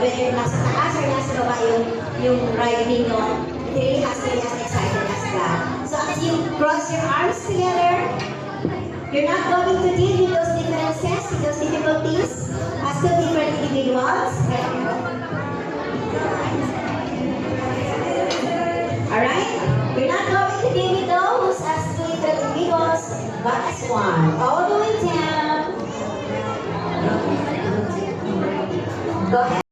whether yung nasa taas or nasa baba yung ride ninyo, it really has to be as excited as that. So as you cross your arms together, you're not going to deal with those differences, with those difficulties, as two different individuals. Alright? You're not going to deal with those as two different individuals, but as one. All the way down. Go ahead.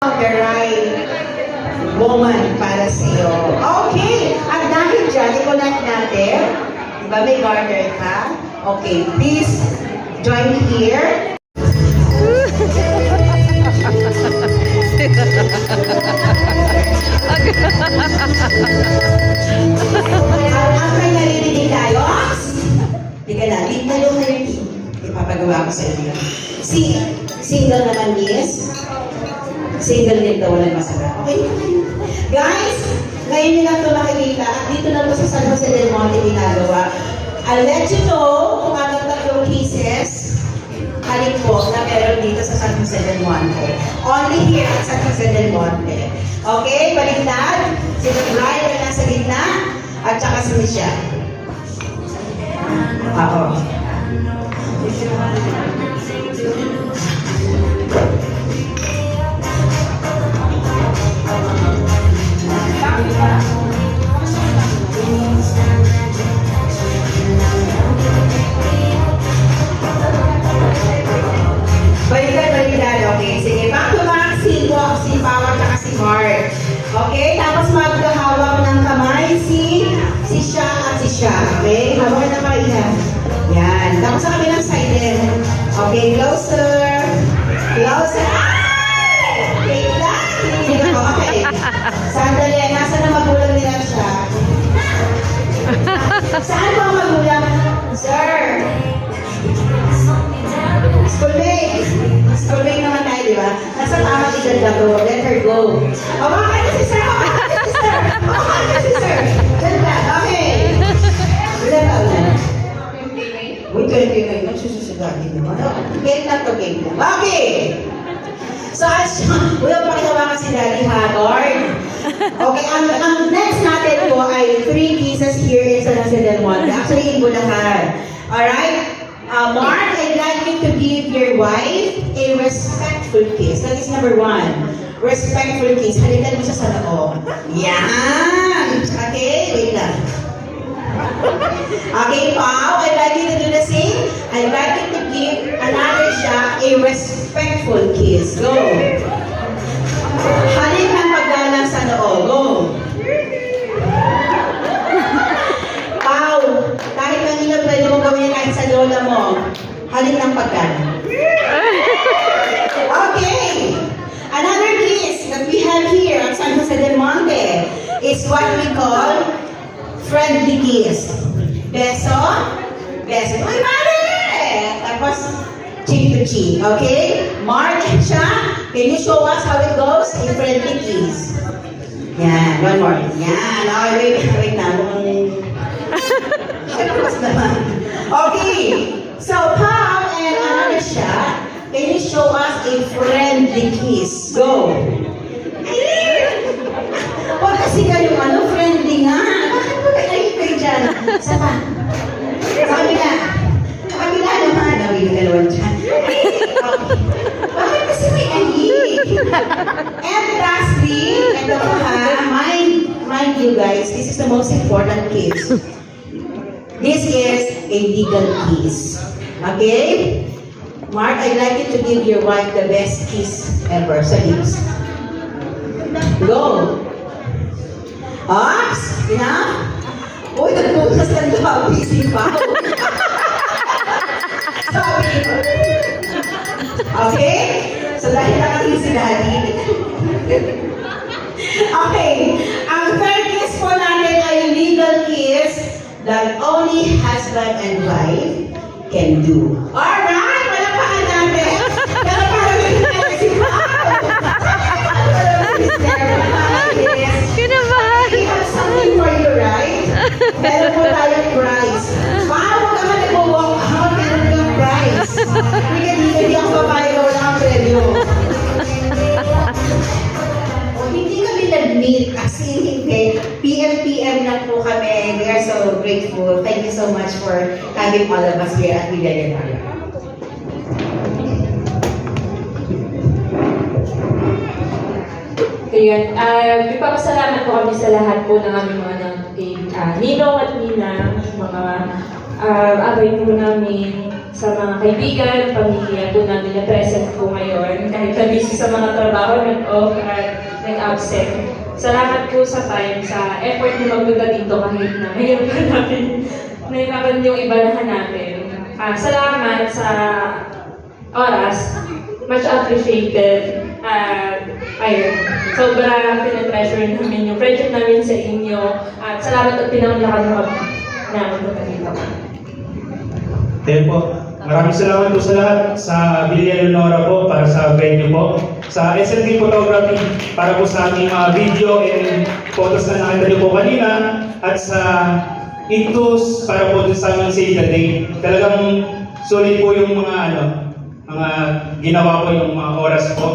The right woman para sa iyo. Okay, at dahil dyan, i-connect natin. Diba may garter ka? Okay, please join me here. After narinig tayo, tiga lang, talong na yung ipapagawa ko sa inyo. Single naman is single din daw, walang masama. Okay? Guys, ngayon nyo lang ito makikita at dito lang ito sa San Jose del Monte ginagawa. I'll let you know kung anong tatlong cases halik po na meron dito sa San Jose del Monte. Only here at San Jose del Monte. Okay? Baliktad. Si Brian na nasa gitna at saka si Michelle. Ako. Balikan. Okay. Sige, back to back. Si Pao at si Mark. Okay? Tapos maghahawak ng kamay si siya at si siya. Okay? Hawakan na kamay na. Yan. Tapos sa kabilang side din. Okay, closer. Closer. Ay! Wait lang. Sige po, okay. Sandali. Nasa Saan po ang magulang? Sir! Schoolmate! Schoolmate naman tayo, di ba? Nasa tamang edad na to. Let her go. O, mga kayo si sir! O, mga kayo si sir! O, mga kayo si sir! Diyan ba? Okay. Ilan taon na? Uy, 20 na nagsususugatin naman. Game na to, game na. Okay! So, as ulang pakinawa kasi Daddy Haggard. Okay, ang next natin po ay 3 kisses here in San Jose del Monte. Actually, in Bulacan. Alright? Mark, I'd like you to give your wife a respectful kiss. That is number 1. Respectful kiss. Halikan mo siya sa loob. Yan! Okay, wait lang. Okay, Pao, I'd like you to do the same. I'd like you to give another shot a respectful kiss. Go! Halik ng paggalang sa loob. Go! Pao, kahit kanina pwede mo gawin kahit sa lola mo. Halik ng paggalang. Okay! Another kiss that we have here at San Jose del Monte is what we call friendly kiss. Beso, beso. Uy, mare! Tapos, cheek to cheek, okay? Mark and siya, can you show us how it goes? A friendly kiss. Yan, one more. Yan, okay, wait na. Tapos naman. Okay, so Pao and Anisha, can you show us a friendly kiss? Go! Huwag kasi kayong friendly nga. Bakit mo kayo dyan? Isa pa. Sa kabila. Sa kabila naman. Nawili ka naman dyan. Okay. Bakit kasi may ahig? And lastly, ito po ha, mind you guys, this is the most important kiss. This is a legal kiss. Okay? Mark, I'd like you to give your wife the best kiss ever sa lips. Go! Ops! Enough? Uy, nagbukas ng gabi si Pao. Sabi ko. Okay? So dahil nakatingin si Daddy. Okay. Ang third kiss po natin ay legal kiss that only husband and wife can do. Alright! Palakpakan natin. Pero parang natin si Pao. Kinabahan. We have something for you, right? Meron po tayong prize. Wow, huwag naman nag-walk out. Meron yung prize. Hindi ako papayag na wala kang premyo. Hindi kami nag-meet kasi hindi. PM lang po kami. We are so grateful. Thank you so much for having all of us here at Villa Naga. Ayan, ipapasalamat po kami sa lahat po ng aming mga Ninong at Nina, mga abay po namin, sa mga kaibigan, pamilya po namin na present po ngayon. Kahit na busy sa mga trabaho, nag-off at nag-absent. Salamat po sa time, sa effort na magpunta dito kahit na mayroon pa natin, nahirapan yung iba na hanapin. Salamat sa oras, much appreciated. Ayun, sobrang pinatreasure namin yung friendship namin sa inyo. At salamat at pinanglakan mo kami na magpunta dito. Ayun po. Maraming salamat po sa lahat. Sa Villa Leonora po para sa venue po. Sa SLD Photography para po sa aming mga video and photos na nakita niyo po kanina. At sa Intus para po sa aming Save the Day. Talagang sulit po yung mga mga ginawa po yung mga oras po.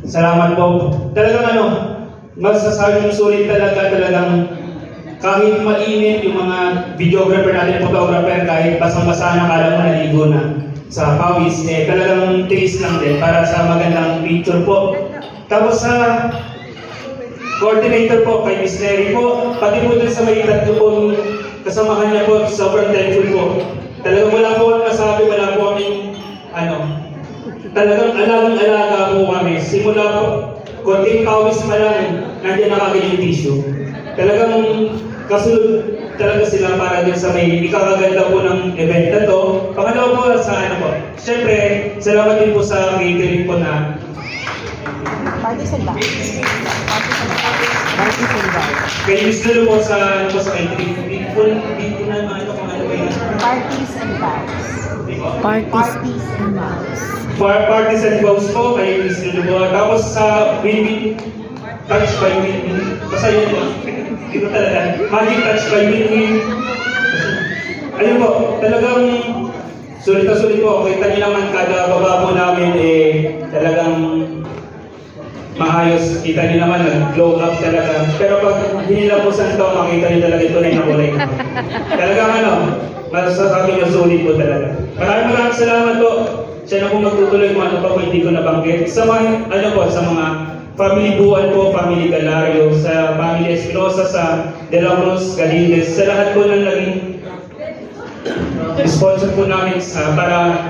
Salamat po. Talagang masasabi yung sulit talagang kahit mainit yung mga videographer natin, photographer, kahit basang-basa na kala mo naligo na sa pawis, talagang tiis lang din para sa magandang picture po. Tapos sa coordinator po, kay Miss Neri po, pati po dun sa may tatlo pong kasamahan niya po, sobrang thankful po. Talagang wala po ang nasabi, wala po kaming talagang alagang-alaga po kami. Simula po, konting pawis pa lang, nandiyan nakakagin yung tissue. Talagang kasunod talaga sila para din sa may ikakaganda po ng event na to. Pangalawa po sa po. Siyempre, salamat din po sa catering po na Partisan ba? Partisan ba? Kay Miss Lulu po sa entry. Hindi ko na ano kung ano ba yun. Parties and vows. Parties and vows. Parties and vows po kay Miss Lulu po. Tapos sa Win-Win, touch by Win-Win. Basta yun po. Hindi ko talaga. Magic touch by Win-Win. Ayun po, talagang sulit na sulit po. Kita niyo naman kada baba po namin talagang maayos. Kita niyo naman, nag-glow up talaga. Pero pag hinila po sa ito, makita niyo talaga ito na yung kulay. Talagang masasabi niyo sulit po talaga. Maraming salamat po. Siya na po magtutuloy kung ano pa po hindi ko nabanggit. Sa mga, sa mga family Buwan po, family Galario, sa family Espinosa, sa De La Cruz, Galindez, sa lahat po ng naging sponsor po namin para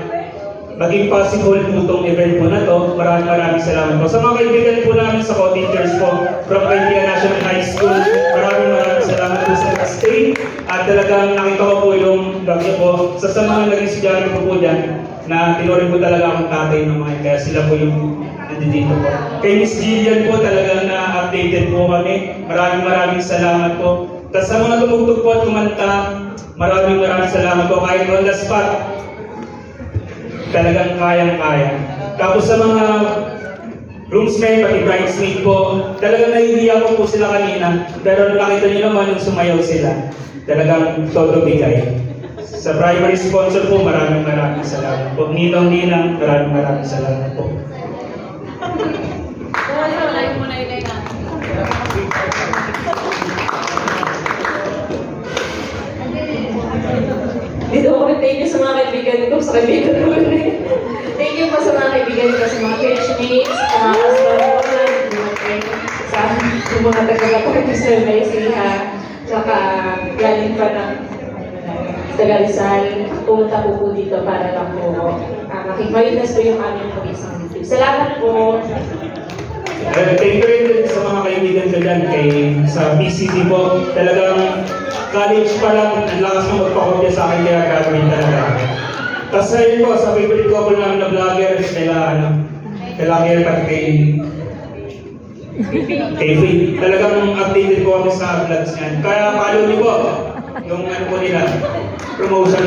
maging possible po itong event po na to. Maraming salamat po. Sa mga kaibigan po namin sa co-teachers po from India National High School, maraming salamat po sa stay. At talagang nakita ko po yung vlog niyo po. Sa mga naging estudyante po dyan, na tinuring po talaga akong tatay ng mga kaya sila po yung nandito po. Kay Miss Jillian po talagang na-updated po kami. Maraming salamat po. Tapos sa mga tumugtog po at kumanta, maraming salamat po kahit on the spot. Talagang kayang-kaya. Tapos sa mga groomsmen, pati bridesmaid po, talagang nahihiya ko po sila kanina. Pero nakita niyo naman yung sumayaw sila. Talagang todo bigay. Sa primary sponsor po, maraming salamat po. Ninong-ninang, maraming salamat po. Dito ko thank you sa mga kaibigan ko, sa kaibigan ko rin. Thank you po sa mga kaibigan ko, sa mga churchmates, sa mga kasama sa mga taga-kapag sa Mesiha, saka galing pa ng taga Rizal, pumunta po dito para lang po makikmayunas po yung aming pag-isang dito. Salamat po. Thank you rin sa mga kaibigan ko dyan sa PCT po. Talagang college pa lang, ang lakas mo magpakopya sa akin kaya gagawin talaga. Tapos ayun po, sa favorite couple namin na vloggers, kaya kay Faith. Talagang updated po kami sa vlogs niyan. Kaya follow niyo po yung po nila, promotion.